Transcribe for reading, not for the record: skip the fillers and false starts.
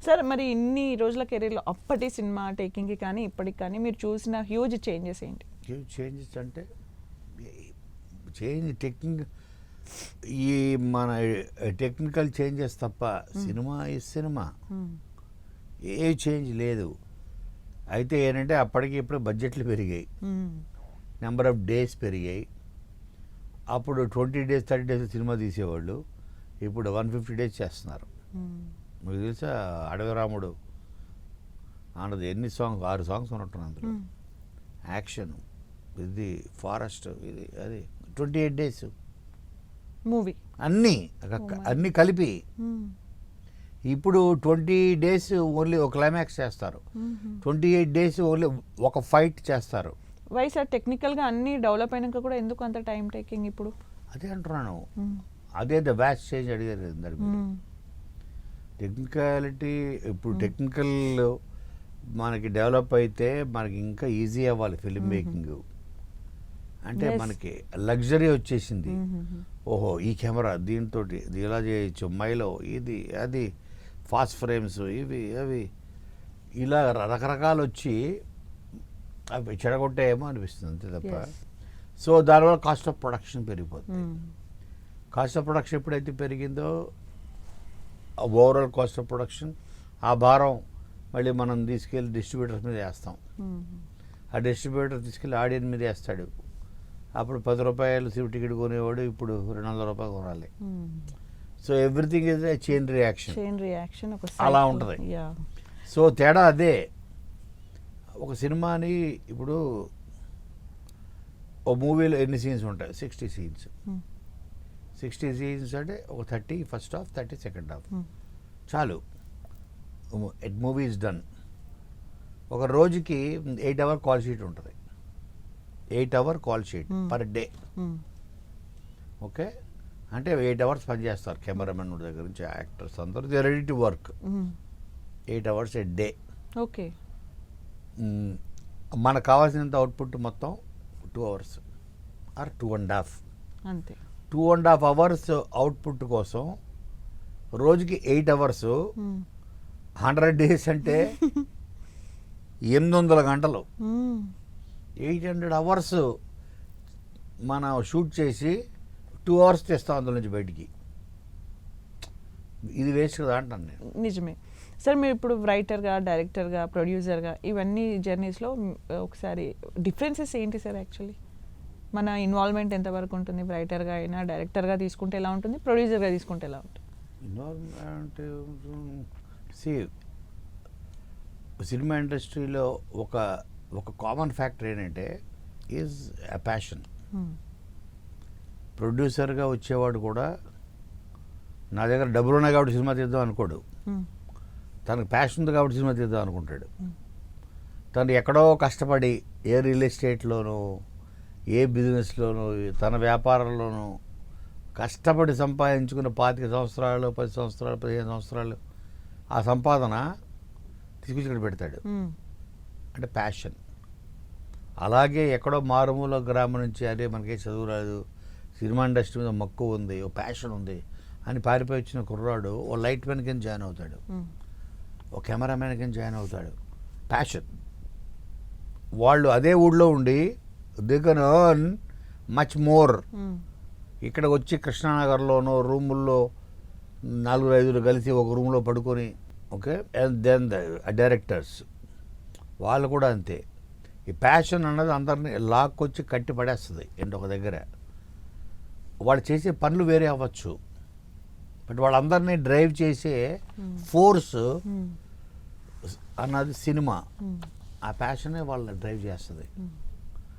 Sir మరి ఇన్ని రోజుల కెరీర్లో అప్పటి సినిమా టేకింగ్కి కానీ ఇప్పటికి కానీ మీరు చూసిన హ్యూజ్ చేంజెస్ ఏంటి? చేంజెస్ అంటే చేంజ్ ఈ మన టెక్నికల్ చేంజెస్ తప్ప సినిమా ఈ సినిమా ఏ చేంజ్ లేదు. అయితే ఏంటంటే అప్పటికి ఇప్పుడు బడ్జెట్లు పెరిగాయి, నెంబర్ ఆఫ్ డేస్ పెరిగాయి. అప్పుడు 20 days 30 days సినిమా తీసేవాళ్ళు, ఇప్పుడు 150 days చేస్తున్నారు. మీకు తెలుసా అడవిరాముడు అన్నది ఎన్ని సాంగ్స్, 6 songs ఉన్నట్టున్నాయి అందులో. యాక్షన్, ఇది ఫారెస్ట్, ఇది అది 28 days మూవీ అన్నీ కలిపి. ఇప్పుడు 20 days ఓన్లీ ఒక క్లైమాక్స్ చేస్తారు, 28 days ఓన్లీ ఒక ఫైట్ చేస్తారు. వై సార్ టెక్నికల్గా అన్ని డెవలప్ అయినాక కూడా ఎందుకు అంత టైం టేకింగ్ ఇప్పుడు? అదే అంటున్నాను, అదే ద వ్యాస్ట్ చేంజ్ అడిగారు దాని మీద. టెక్నికాలిటీ ఇప్పుడు టెక్నికల్ మనకి డెవలప్ అయితే మనకి ఇంకా ఈజీ అవ్వాలి ఫిల్మ్ మేకింగ్. అంటే మనకి లగ్జరీ వచ్చేసింది. ఓహో ఈ కెమెరా దీంతో ఇలా చేయొచ్చు, మైలో ఇది అది, ఫాస్ట్ ఫ్రేమ్స్ ఇవి అవి, ఇలా రకరకాలు వచ్చి అవి చెడగొట్టాయేమో అనిపిస్తుంది అంతే తప్ప. సో దానివల్ల కాస్ట్ ఆఫ్ ప్రొడక్షన్ పెరిగిపోతుంది. కాస్ట్ ఆఫ్ ప్రొడక్షన్ ఎప్పుడైతే పెరిగిందో ఓవరాల్ కాస్ట్ ఆఫ్ ప్రొడక్షన్, ఆ భారం మళ్ళీ మనం తీసుకెళ్ళి డిస్ట్రిబ్యూటర్స్ మీద వేస్తాం. ఆ డిస్ట్రిబ్యూటర్ తీసుకెళ్ళి ఆడియన్స్ మీద వేస్తాడు. అప్పుడు 10 రూపాయలు టికెట్ కొనేవాడు ఇప్పుడు 200 రూపాయలు కొనాలి. So everything is a chain reaction అలా ఉంటుంది. సో తేడా అదే. ఒక సినిమాని ఇప్పుడు ఓ మూవీలో ఎన్ని సీన్స్ ఉంటాయి? 60 scenes. 60 scenes అంటే ఒక 30 ఫస్ట్ హాఫ్, 30 సెకండ్ హాఫ్ చాలు. Movie is done. ఒక రోజుకి 8 hour కాల్ షీట్ ఉంటుంది, 8 hour call sheet per day. Okay, అంటే 8 hours పనిచేస్తారు కెమెరామెన్ దగ్గర నుంచి యాక్టర్స్ అందరూ. They ready to work 8 hours A day. Okay, మనకు కావాల్సినంత అవుట్పుట్ మొత్తం 2 hours ఆర్ 2.5. అంతే. 2.5 hours అవుట్పుట్ కోసం రోజుకి 8 hours, 100 days అంటే 800 గంటలు, 800 hours మనం షూట్ చేసి 2 hours తెస్తాం అందులో నుంచి బయటికి. ఇది వేస్ట్ కదా అంటాను నేను. నిజమే సార్. మీరు ఇప్పుడు రైటర్గా, డైరెక్టర్గా, ప్రొడ్యూసర్గా ఇవన్నీ జర్నీస్లో ఒకసారి డిఫరెన్సెస్ ఏంటి సార్? యాక్చువల్లీ మన ఇన్వాల్వ్మెంట్ ఎంతవరకు ఉంటుంది? రైటర్గా అయినా డైరెక్టర్గా తీసుకుంటే ఎలా ఉంటుంది, ప్రొడ్యూసర్గా తీసుకుంటే ఎలా ఉంటుంది? ఇన్వాల్వ్మెంట్ సినిమా ఇండస్ట్రీలో ఒక కామన్ ఫ్యాక్టర్ ఏంటంటే ఈజ్ ఎ ప్యాషన్. ప్రొడ్యూసర్గా వచ్చేవాడు కూడా నా దగ్గర డబ్బులు ఉన్నాయి కాబట్టి సినిమా తీద్దాం అనుకోడు, తనకు ప్యాషన్ ఉంది కాబట్టి సినిమా తీద్దాం అనుకుంటాడు. తను ఎక్కడో కష్టపడి ఏ రియల్ ఎస్టేట్లోనూ, ఏ బిజినెస్లోనూ, తన వ్యాపారంలోనూ కష్టపడి సంపాదించుకున్న 25 సంవత్సరాలు, 10 సంవత్సరాలు, 15 సంవత్సరాలు ఆ సంపాదన తీసుకొచ్చి ఇక్కడ పెడతాడు. అంటే ప్యాషన్. అలాగే ఎక్కడో మారుమూల గ్రామం నుంచి అదే మనకే చదువు రాదు, సినిమా ఇండస్ట్రీ మీద మక్కువ ఉంది, ఓ ప్యాషన్ ఉంది అని పారిపోయి వచ్చిన కుర్రాడు ఓ లైట్ మ్యాన్ కింద జాయిన్ అవుతాడు, ఓ కెమెరామ్యాన్ కింద జాయిన్ అవుతాడు. ప్యాషన్. వాళ్ళు అదే ఊళ్ళో ఉండి they can earn much more. ఇక్కడ వచ్చి కృష్ణానగర్లోనో రూముల్లో 4-5 కలిసి ఒక రూమ్లో పడుకొని, okay, and then the directors వాళ్ళు కూడా అంతే. ఈ ప్యాషన్ అన్నది అందరినీ లాక్కొచ్చి కట్టి పడేస్తుంది ఏంటి ఒక దగ్గర. వాళ్ళు చేసే పనులు వేరే అవ్వచ్చు, బట్ వాళ్ళందరినీ డ్రైవ్ చేసే ఫోర్స్ అన్నది సినిమా. ఆ ప్యాషనే వాళ్ళని డ్రైవ్ చేస్తుంది.